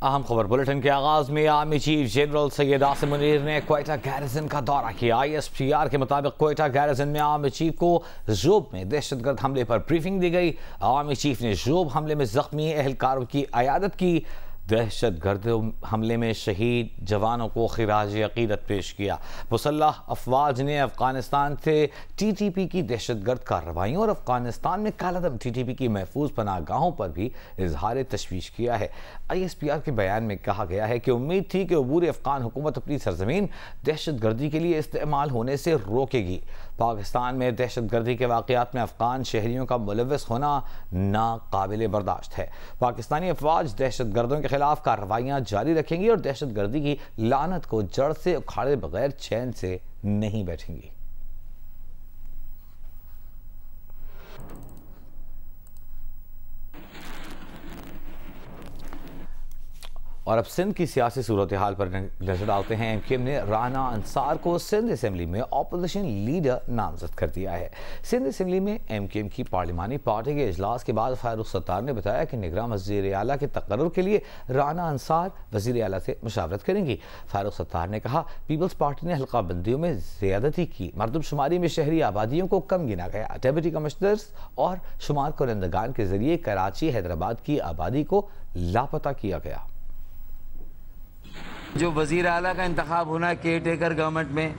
अहम खबर बुलेटिन के आगाज में army chief general Syed Asim Munir ने क्वेटा गैरिसन का दौरा किया। ISPR के मुताबिक क्वेटा गैरिसन में आर्मी चीफ को जोब में दहशतगर्द हमले पर ब्रीफिंग दी गई। आर्मी चीफ ने जोब हमले में जख्मी एहलकारों की अयादत की। दहशतगर्द हमले में शहीद जवानों को खिराज अकीदत पेश किया। मुसल्लह अफवाज ने अफगानिस्तान से TTP की दहशतगर्द कार्रवाइयों और अफगानिस्तान में कालादम TTP की महफूज पनाहगाहों पर भी इजहार तशवीश किया है। ISPR के बयान में कहा गया है कि उम्मीद थी कि अबूर अफगान हुकूमत अपनी सरजमीन दहशतगर्दी के लिए इस्तेमाल होने से रोकेगी। पाकिस्तान में दहशतगर्दी के वाक़यात में अफगान शहरियों का मुलव्वस होना नाकाबिल बर्दाश्त है। पाकिस्तानी अफवाज दहशतगर्दों के खिलाफ कार्रवाइयाँ जारी रखेंगी और दहशतगर्दी की लानत को जड़ से उखाड़े बगैर चैन से नहीं बैठेंगी। और अब सिंध की सियासी सूरत हाल पर नजर डालते हैं। MKM ने राना अंसार को सिंध असम्बली में अपोजिशन लीडर नामजद कर दिया है। सिंध असम्बली में MKM की पार्लिमानी पार्टी के इजलास के बाद फारूक सत्तार ने बताया कि निगरान वज़ीर आला के तकर्रुर के लिए राना अंसार वज़ीर आला से मुशावरत करेंगी। फारूक सत्तार ने कहा, पीपल्स पार्टी ने हल्का बंदियों में ज़्यादती की, मरदमशुमारी में शहरी आबादियों को कम गिना गया, डेप्यूटी कमिश्नर्स और शुमार कुनंदगान के जरिए कराची हैदराबाद की आबादी को लापता किया गया। जो वज़ीर आला का इंतखाब होना है केयर टेकर गवर्नमेंट में,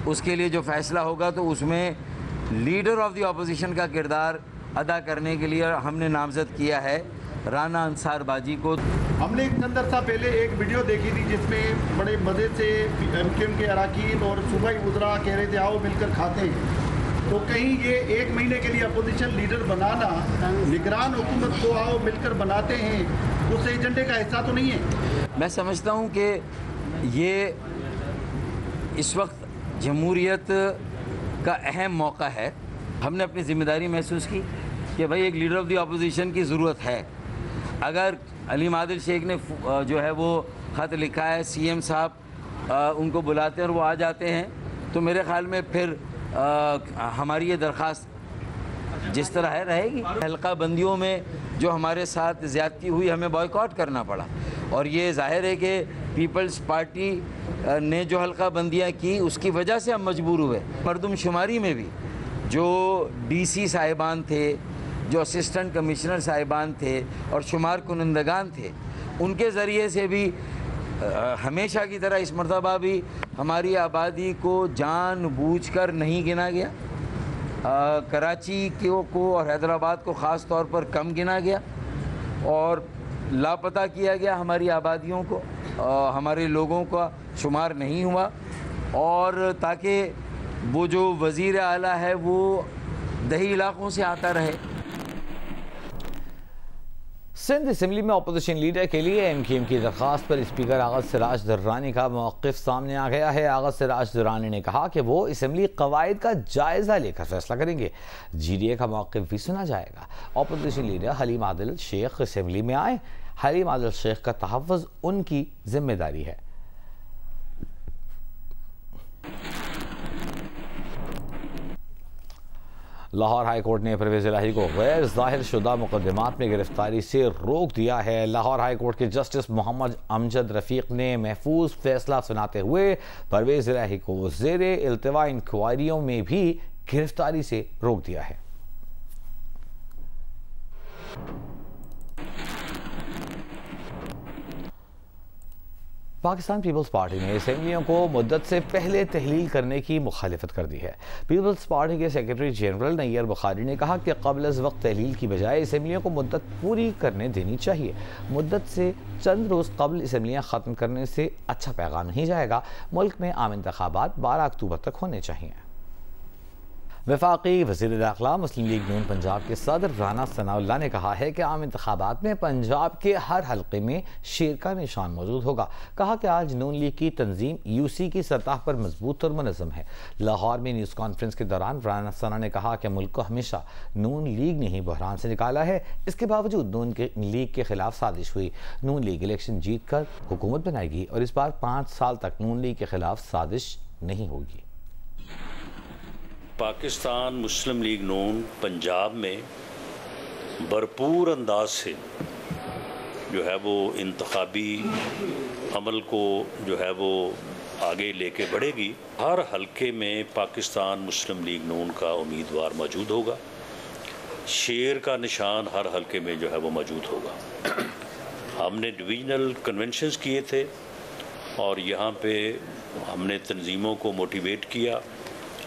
उसके लिए जो फैसला होगा तो उसमें लीडर ऑफ द अपोजिशन का किरदार अदा करने के लिए हमने नामजद किया है राना अंसार बाजी को। हमने चंद अर्सा पहले एक वीडियो देखी थी जिसमें बड़े मज़े से MKM के अरकान और सूबाई वज़रा कह रहे थे आओ मिलकर खाते हैं। तो कहीं ये एक महीने के लिए अपोजिशन लीडर बनाना, निगरान हुकूमत को आओ मिलकर बनाते हैं, उस एजेंडे का हिस्सा तो नहीं है? मैं समझता हूँ कि ये इस वक्त जमहूरियत का अहम मौका है। हमने अपनी ज़िम्मेदारी महसूस की कि भाई एक लीडर ऑफ द अपोजिशन की ज़रूरत है। अगर अलीम आदिल शेख ने जो है वो ख़त लिखा है, CM साहब उनको बुलाते हैं और वो आ जाते हैं, तो मेरे ख़्याल में फिर हमारी ये दरख्वास्त जिस तरह है रहेगी। हल्का बंदियों में जो हमारे साथ ज़्यादती हुई, हमें बॉयकॉट करना पड़ा और ये ज़ाहिर है कि पीपल्स पार्टी ने जो हल्का बंदियाँ की उसकी वजह से हम मजबूर हुए। मरदमशुमारी में भी जो DC साहिबान थे, जो असिस्टेंट कमिश्नर साहिबान थे और शुमार कुनंदगान थे, उनके ज़रिए से भी हमेशा की तरह इस मरतबा भी हमारी आबादी को जानबूझकर नहीं गिना गया। कराची को और हैदराबाद को ख़ास तौर पर कम गिना गया और लापता किया गया। हमारी आबादियों को, हमारे लोगों का शुमार नहीं हुआ और ताकि वो जो वज़ीर आला है वो दही इलाक़ों से आता रहे। सिंध असम्बली में अपोजिशन लीडर के लिए MKM की दरख्वास्त पर स्पीकर आगा सिराज दुर्रानी का मौक़िफ़ सामने आ गया है। आगा सिराज दुर्रानी ने कहा कि वो असम्बली क़वाइद का जायज़ा लेकर फैसला करेंगे। GDA का मौक़िफ़ भी सुना जाएगा। Opposition leader Haleem Adil Sheikh assembly में आए। हलीम आदिल शेख का तहफ़्फ़ुज़ उनकी जिम्मेदारी है। लाहौर हाई कोर्ट ने परवेज़ इलाही को गैर ज़ाहिर शुदा मुक़दमात में गिरफ्तारी से रोक दिया है। लाहौर हाई कोर्ट के जस्टिस मोहम्मद अमजद रफ़ीक ने महफूज फैसला सुनाते हुए परवेज़ इलाही को ज़ेरे इल्तिवा इंक्वायरियों में भी गिरफ्तारी से रोक दिया है। पाकिस्तान पीपल्स पार्टी ने असम्बलियों को मुद्दत से पहले तहलील करने की मुखालिफत कर दी है। पीपल्स पार्टी के सेक्रेटरी जनरल नैयर बुखारी ने कहा कि क़ब्ल अज़ वक्त तहलील की बजाय असम्बलियों को मुद्दत पूरी करने देनी चाहिए। मुद्दत से चंद रोज़ कबल असम्बलियाँ ख़त्म करने से अच्छा पैगाम नहीं जाएगा। मुल्क में आम इंतखाबात 12 अक्टूबर तक होने चाहिए। वफाकी वज़ीर दाखिला मुस्लिम लीग नून पंजाब के सदर राना सनाउल्लाह ने कहा है कि आम इंतखाबात में पंजाब के हर हल्के में शेर का निशान मौजूद होगा। कहा कि आज नून लीग की तंजीम UC की सतह पर मजबूत और मुनज़्ज़म है। लाहौर में न्यूज़ कॉन्फ्रेंस के दौरान राना सना ने कहा कि मुल्क को हमेशा नून लीग ने ही बहरान से निकाला है। इसके बावजूद नून लीग के खिलाफ साजिश हुई। नून लीग इलेक्शन जीत कर हुकूमत बनाएगी और इस बार 5 साल तक नून लीग के खिलाफ साजिश नहीं होगी। पाकिस्तान मुस्लिम लीग नून पंजाब में भरपूर अंदाज से جو ہے وہ انتخابی عمل کو جو ہے وہ آگے لے کے بڑھے گی. ہر حلقے میں پاکستان مسلم لیگ نون کا امیدوار موجود ہوگا. شیر کا نشان ہر حلقے میں جو ہے وہ موجود ہوگا. ہم نے ڈویژنل کنونشنز کیے تھے اور یہاں پہ ہم نے تنظیموں کو موٹیویٹ کیا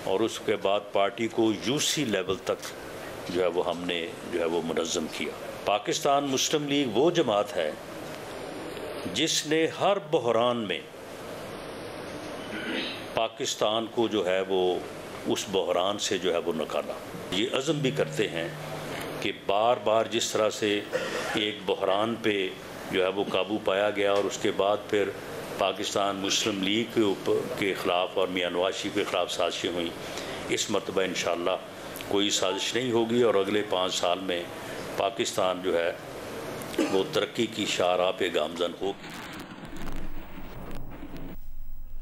اور اس کے بعد پارٹی کو یو سی لیول تک جو ہے وہ ہم نے جو ہے وہ منظم کیا. پاکستان مسلم لیگ وہ جماعت ہے جس نے ہر بحران میں پاکستان کو جو ہے وہ اس بحران سے جو ہے وہ نکالا. یہ عزم بھی کرتے ہیں کہ بار بار جس طرح سے ایک بحران پہ جو ہے وہ قابو پایا گیا اور اس کے بعد پھر پاکستان مسلم لیگ کے خلاف اور میاں نواز شریف کے خلاف سازشیں ہوئیں, اس مرتبہ انشاءاللہ کوئی سازش نہیں ہوگی اور اگلے 5 سال میں پاکستان جو ہے وہ ترقی کی شاہراہ پہ گامزن ہوگی.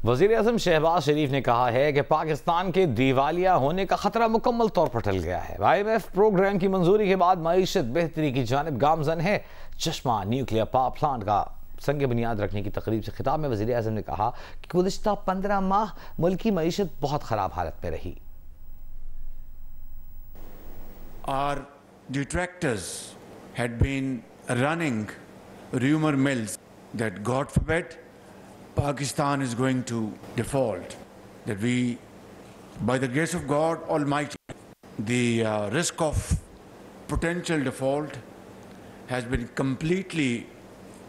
وزیر اعظم شہباز شریف نے کہا ہے کہ پاکستان کے دیوالیہ ہونے کا خطرہ مکمل طور پر ٹل گیا ہے. IMF پروگرام کی منظوری کے بعد معیشت بہتری کی جانب گامزن ہے. چشمہ نیوکلیئر پاور پلانٹ کا سنگ بنیاد رکھنے کی تقریب سے خطاب میں وزیر اعظم نے کہا کہ گزشتہ 15 ماہ ملک کی معیشت بہت خراب حالت میں رہی. Our detractors had been running rumor mills that God forbid Pakistan is going to default, that we, by the grace of God Almighty, the risk of potential default has been completely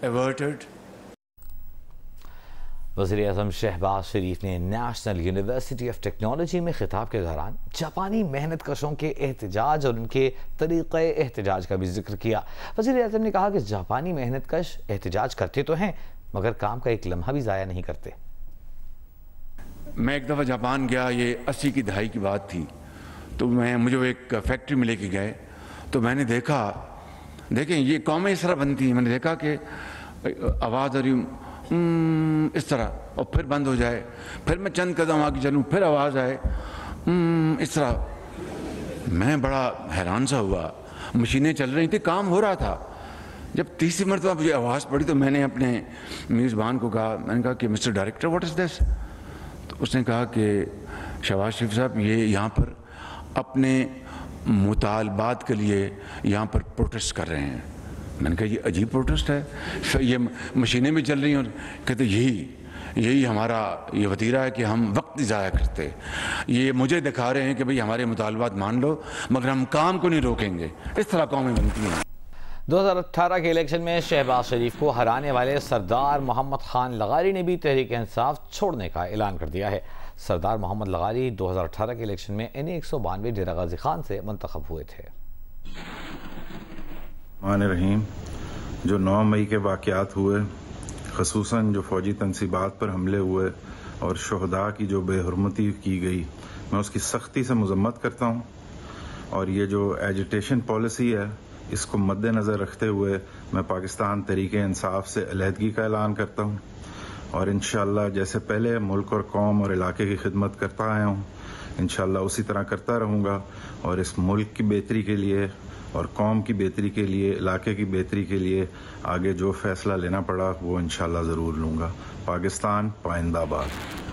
averted. وزیر اعظم شہباز شریف نے national university of technology میں خطاب کے دوران جاپانی محنت کشوں کے احتجاج اور ان کے طریقہ احتجاج کا بھی ذکر کیا. وزیر اعظم نے کہا کہ جاپانی محنت کش احتجاج کرتے تو ہیں مگر کام کا ایک لمحہ بھی ضائع نہیں کرتے. میں ایک دفعہ جاپان گیا, یہ 80 کی دہائی کی بات تھی, تو مجھے وہ ایک فیکٹری میں لے کے گئے تو میں نے دیکھیں یہ قومیں اس طرح بنتی ہیں. میں نے دیکھا کہ آواز آ رہی اس طرح اور پھر بند ہو جائے, پھر میں چند قدم آگے چلوں پھر آواز آئے اس طرح. میں بڑا حیران سا ہوا, مشینیں چل رہی تھیں, کام ہو رہا تھا. جب تیسری مرتبہ مجھے آواز پڑی تو میں نے اپنے میزبان کو کہا, میں نے کہا کہ مسٹر ڈائریکٹر واٹ از دس؟ تو اس نے کہا کہ شہباز شریف صاحب یہ یہاں پر اپنے مطالبات کے لیے یہاں پر پروٹیسٹ کر رہے ہیں. میں نے کہا یہ عجیب پروٹیسٹ ہے, یہ مشینیں بھی چل رہی ہیں. اور کہتے یہی ہمارا یہ وتیرہ ہے کہ ہم وقت نہیں ضائع کرتے. یہ مجھے دکھا رہے ہیں کہ بھئی ہمارے مطالبات مان لو مگر ہم کام کو نہیں روکیں گے. اس طرح قومیں بنتی ہیں. 2018 کے الیکشن میں شہباز شریف کو ہرانے والے سردار محمد خان لغاری نے بھی تحریک انصاف چھوڑنے کا اعلان کر دیا ہے. سردار محمد لغاری 2018 کے الیکشن میں NA 192 ڈیرہ غازی خان سے منتخب ہوئے تھے. الرحمن الرحیم. جو 9 مئی کے واقعات ہوئے, خصوصاً جو فوجی تنصیبات پر حملے ہوئے اور شہداء کی جو بے حرمتی کی گئی, میں اس کی سختی سے مذمت کرتا ہوں. اور یہ جو ایجیٹیشن پالیسی ہے اس کو مد نظر رکھتے ہوئے میں پاکستان تحریک انصاف سے علیحدگی کا اعلان کرتا ہوں. اور انشاءاللہ جیسے پہلے ملک اور قوم اور علاقے کی خدمت کرتا آیا ہوں انشاءاللہ اسی طرح کرتا رہوں گا. اور اس ملک کی بہتری کے لیے اور قوم کی بہتری کے لیے, علاقے کی بہتری کے لیے آگے جو فیصلہ لینا پڑا وہ انشاءاللہ ضرور لوں گا. پاکستان پائندہ باد.